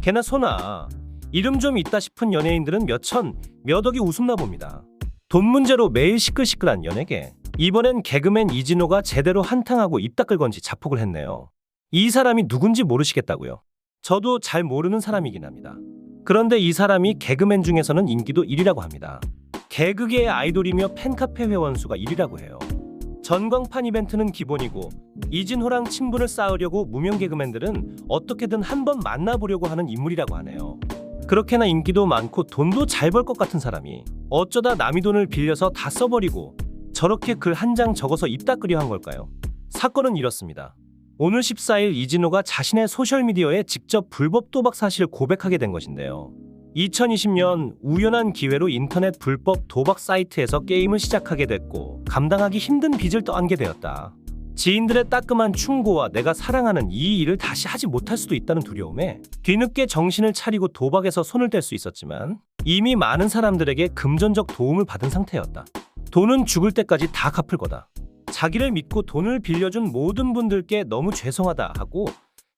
개나 소나 이름 좀 있다 싶은 연예인들은 몇천, 몇 억이 웃음나 봅니다. 돈 문제로 매일 시끌시끌한 연예계. 이번엔 개그맨 이진호가 제대로 한탕하고 입 닦을 건지 자폭을 했네요. 이 사람이 누군지 모르시겠다고요? 저도 잘 모르는 사람이긴 합니다. 그런데 이 사람이 개그맨 중에서는 인기도 1위라고 합니다. 개그계의 아이돌이며 팬카페 회원수가 1위라고 해요. 전광판 이벤트는 기본이고 이진호랑 친분을 쌓으려고 무명 개그맨들은 어떻게든 한번 만나보려고 하는 인물이라고 하네요. 그렇게나 인기도 많고 돈도 잘 벌 것 같은 사람이 어쩌다 남의 돈을 빌려서 다 써버리고 저렇게 글 한 장 적어서 입 닦으려 한 걸까요? 사건은 이렇습니다. 오늘 14일 이진호가 자신의 소셜미디어에 직접 불법 도박 사실을 고백하게 된 것인데요. 2020년 우연한 기회로 인터넷 불법 도박 사이트에서 게임을 시작하게 됐고 감당하기 힘든 빚을 떠안게 되었다. 지인들의 따끔한 충고와 내가 사랑하는 이 일을 다시 하지 못할 수도 있다는 두려움에 뒤늦게 정신을 차리고 도박에서 손을 뗄 수 있었지만 이미 많은 사람들에게 금전적 도움을 받은 상태였다. 돈은 죽을 때까지 다 갚을 거다. 자기를 믿고 돈을 빌려준 모든 분들께 너무 죄송하다 하고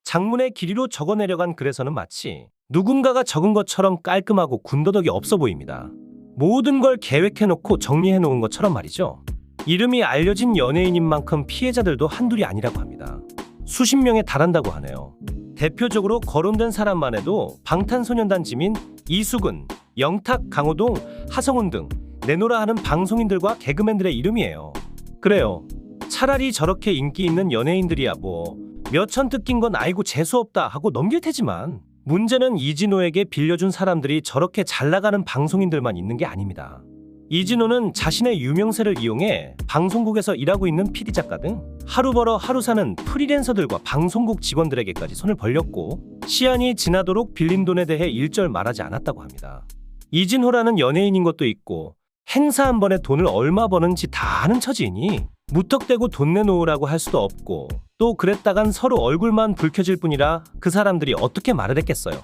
장문의 길이로 적어내려간 글에서는 마치 누군가가 적은 것처럼 깔끔하고 군더더기 없어 보입니다. 모든 걸 계획해놓고 정리해놓은 것처럼 말이죠. 이름이 알려진 연예인인 만큼 피해자들도 한둘이 아니라고 합니다. 수십 명에 달한다고 하네요. 대표적으로 거론된 사람만 해도 방탄소년단 지민, 이수근, 영탁, 강호동, 하성운 등 내노라 하는 방송인들과 개그맨들의 이름이에요. 그래요. 차라리 저렇게 인기 있는 연예인들이야 뭐 몇천 뜯긴 건 아이고 재수없다 하고 넘길 테지만 문제는 이진호에게 빌려준 사람들이 저렇게 잘 나가는 방송인들만 있는 게 아닙니다. 이진호는 자신의 유명세를 이용해 방송국에서 일하고 있는 PD작가 등 하루 벌어 하루 사는 프리랜서들과 방송국 직원들에게까지 손을 벌렸고 시한이 지나도록 빌린 돈에 대해 일절 말하지 않았다고 합니다. 이진호라는 연예인인 것도 있고 행사 한 번에 돈을 얼마 버는지 다 아는 처지이니 무턱대고 돈 내놓으라고 할 수도 없고 또 그랬다간 서로 얼굴만 붉혀질 뿐이라 그 사람들이 어떻게 말을 했겠어요.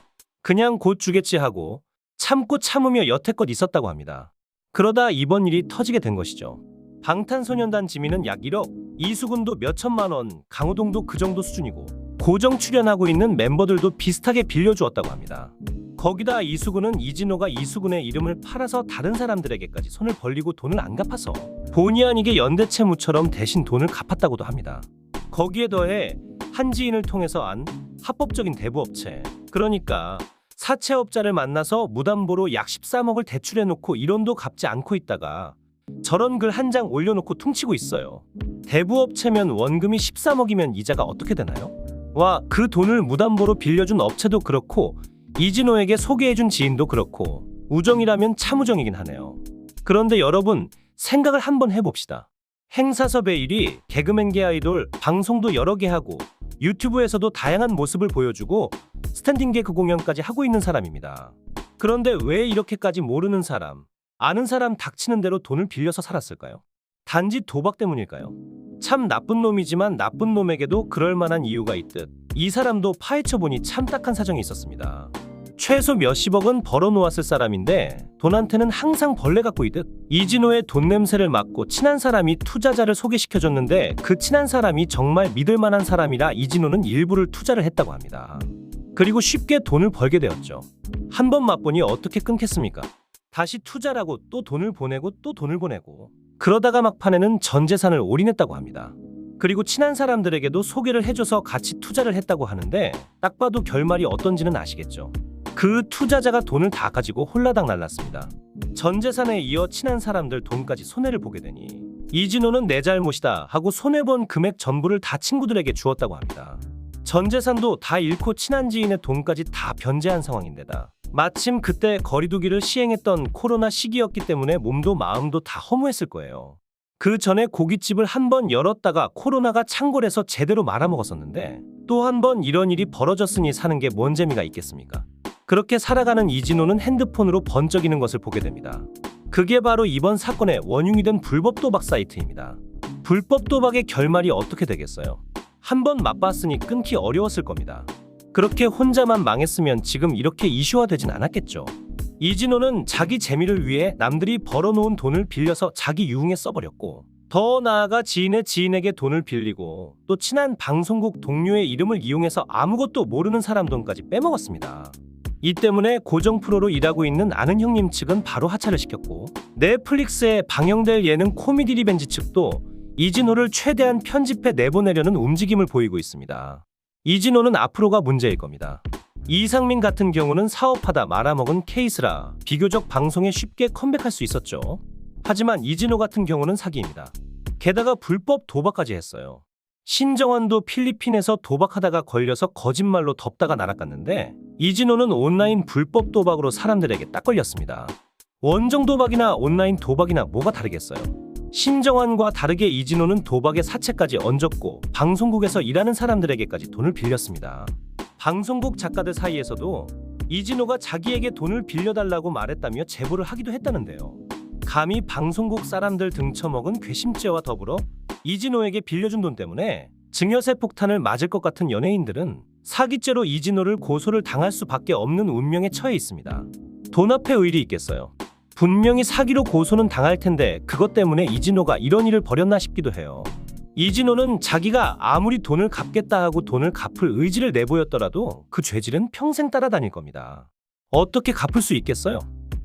그냥 곧 주겠지 하고 참고 참으며 여태껏 있었다고 합니다. 그러다 이번 일이 터지게 된 것이죠. 방탄소년단 지민은 약 1억, 이수근도 몇천만 원, 강호동도 그 정도 수준이고 고정 출연하고 있는 멤버들도 비슷하게 빌려주었다고 합니다. 거기다 이수근은 이진호가 이수근의 이름을 팔아서 다른 사람들에게까지 손을 벌리고 돈을 안 갚아서 본의 아니게 연대채무처럼 대신 돈을 갚았다고도 합니다. 거기에 더해 한 지인을 통해서 안 합법적인 대부업체, 그러니까 사채업자를 만나서 무담보로 약 13억을 대출해놓고 1원도 갚지 않고 있다가 저런 글 한 장 올려놓고 퉁치고 있어요. 대부업체면 원금이 13억이면 이자가 어떻게 되나요? 와, 그 돈을 무담보로 빌려준 업체도 그렇고 이진호에게 소개해준 지인도 그렇고 우정이라면 참 우정이긴 하네요. 그런데 여러분 생각을 한번 해봅시다. 행사섭외 1위, 개그맨계 아이돌, 방송도 여러 개 하고 유튜브에서도 다양한 모습을 보여주고 스탠딩 개그 공연까지 하고 있는 사람입니다. 그런데 왜 이렇게까지 모르는 사람, 아는 사람 닥치는 대로 돈을 빌려서 살았을까요? 단지 도박 때문일까요? 참 나쁜 놈이지만 나쁜 놈에게도 그럴 만한 이유가 있듯 이 사람도 파헤쳐보니 참 딱한 사정이 있었습니다. 최소 몇십억은 벌어놓았을 사람인데 돈한테는 항상 벌레 같고 있듯 이진호의 돈 냄새를 맡고 친한 사람이 투자자를 소개시켜줬는데 그 친한 사람이 정말 믿을만한 사람이라 이진호는 일부를 투자를 했다고 합니다. 그리고 쉽게 돈을 벌게 되었죠. 한 번 맛보니 어떻게 끊겠습니까? 다시 투자라고 또 돈을 보내고 또 돈을 보내고 그러다가 막판에는 전 재산을 올인했다고 합니다. 그리고 친한 사람들에게도 소개를 해줘서 같이 투자를 했다고 하는데 딱 봐도 결말이 어떤지는 아시겠죠. 그 투자자가 돈을 다 가지고 홀라당 날랐습니다. 전 재산에 이어 친한 사람들 돈까지 손해를 보게 되니 이진호는 내 잘못이다 하고 손해본 금액 전부를 다 친구들에게 주었다고 합니다. 전 재산도 다 잃고 친한 지인의 돈까지 다 변제한 상황인데다 마침 그때 거리두기를 시행했던 코로나 시기였기 때문에 몸도 마음도 다 허무했을 거예요. 그 전에 고깃집을 한 번 열었다가 코로나가 창궐해서 제대로 말아먹었었는데 또 한 번 이런 일이 벌어졌으니 사는 게 뭔 재미가 있겠습니까? 그렇게 살아가는 이진호는 핸드폰으로 번쩍이는 것을 보게 됩니다. 그게 바로 이번 사건의 원흉이 된 불법 도박 사이트입니다. 불법 도박의 결말이 어떻게 되겠어요? 한 번 맛봤으니 끊기 어려웠을 겁니다. 그렇게 혼자만 망했으면 지금 이렇게 이슈화되진 않았겠죠. 이진호는 자기 재미를 위해 남들이 벌어놓은 돈을 빌려서 자기 유흥에 써버렸고 더 나아가 지인의 지인에게 돈을 빌리고 또 친한 방송국 동료의 이름을 이용해서 아무것도 모르는 사람 돈까지 빼먹었습니다. 이 때문에 고정 프로로 일하고 있는 아는 형님 측은 바로 하차를 시켰고, 넷플릭스에 방영될 예능 코미디 리벤지 측도 이진호를 최대한 편집해 내보내려는 움직임을 보이고 있습니다. 이진호는 앞으로가 문제일 겁니다. 이상민 같은 경우는 사업하다 말아먹은 케이스라 비교적 방송에 쉽게 컴백할 수 있었죠. 하지만 이진호 같은 경우는 사기입니다. 게다가 불법 도박까지 했어요. 신정환도 필리핀에서 도박하다가 걸려서 거짓말로 덮다가 날아갔는데, 이진호는 온라인 불법 도박으로 사람들에게 딱 걸렸습니다. 원정 도박이나 온라인 도박이나 뭐가 다르겠어요. 신정환과 다르게 이진호는 도박의 사채까지 얹었고 방송국에서 일하는 사람들에게까지 돈을 빌렸습니다. 방송국 작가들 사이에서도 이진호가 자기에게 돈을 빌려달라고 말했다며 제보를 하기도 했다는데요. 감히 방송국 사람들 등쳐먹은 괘씸죄와 더불어 이진호에게 빌려준 돈 때문에 증여세 폭탄을 맞을 것 같은 연예인들은 사기죄로 이진호를 고소를 당할 수밖에 없는 운명에 처해 있습니다. 돈 앞에 의리 있겠어요. 분명히 사기로 고소는 당할 텐데 그것 때문에 이진호가 이런 일을 벌였나 싶기도 해요. 이진호는 자기가 아무리 돈을 갚겠다 하고 돈을 갚을 의지를 내보였더라도 그 죄질은 평생 따라다닐 겁니다. 어떻게 갚을 수 있겠어요?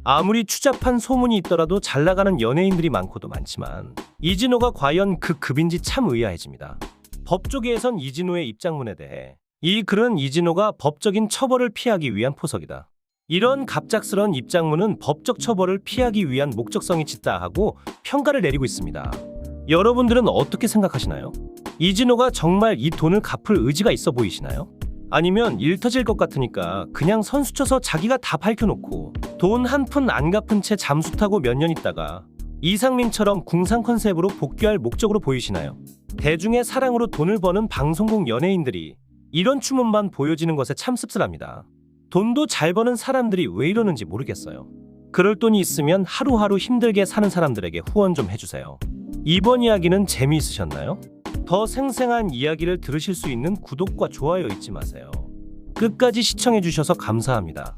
아무리 추잡한 소문이 있더라도 잘 나가는 연예인들이 많고도 많지만 이진호가 과연 그 급인지 참 의아해집니다. 법조계에선 이진호의 입장문에 대해 이 글은 이진호가 법적인 처벌을 피하기 위한 포석이다. 이런 갑작스런 입장문은 법적 처벌을 피하기 위한 목적성이 짙다 하고 평가를 내리고 있습니다. 여러분들은 어떻게 생각하시나요? 이진호가 정말 이 돈을 갚을 의지가 있어 보이시나요? 아니면 일 터질 것 같으니까 그냥 선수 쳐서 자기가 다 밝혀놓고 돈 한 푼 안 갚은 채 잠수 타고 몇 년 있다가 이상민처럼 궁상 컨셉으로 복귀할 목적으로 보이시나요? 대중의 사랑으로 돈을 버는 방송국 연예인들이 이런 추문만 보여지는 것에 참 씁쓸합니다. 돈도 잘 버는 사람들이 왜 이러는지 모르겠어요. 그럴 돈이 있으면 하루하루 힘들게 사는 사람들에게 후원 좀 해주세요. 이번 이야기는 재미있으셨나요? 더 생생한 이야기를 들으실 수 있는 구독과 좋아요 잊지 마세요. 끝까지 시청해주셔서 감사합니다.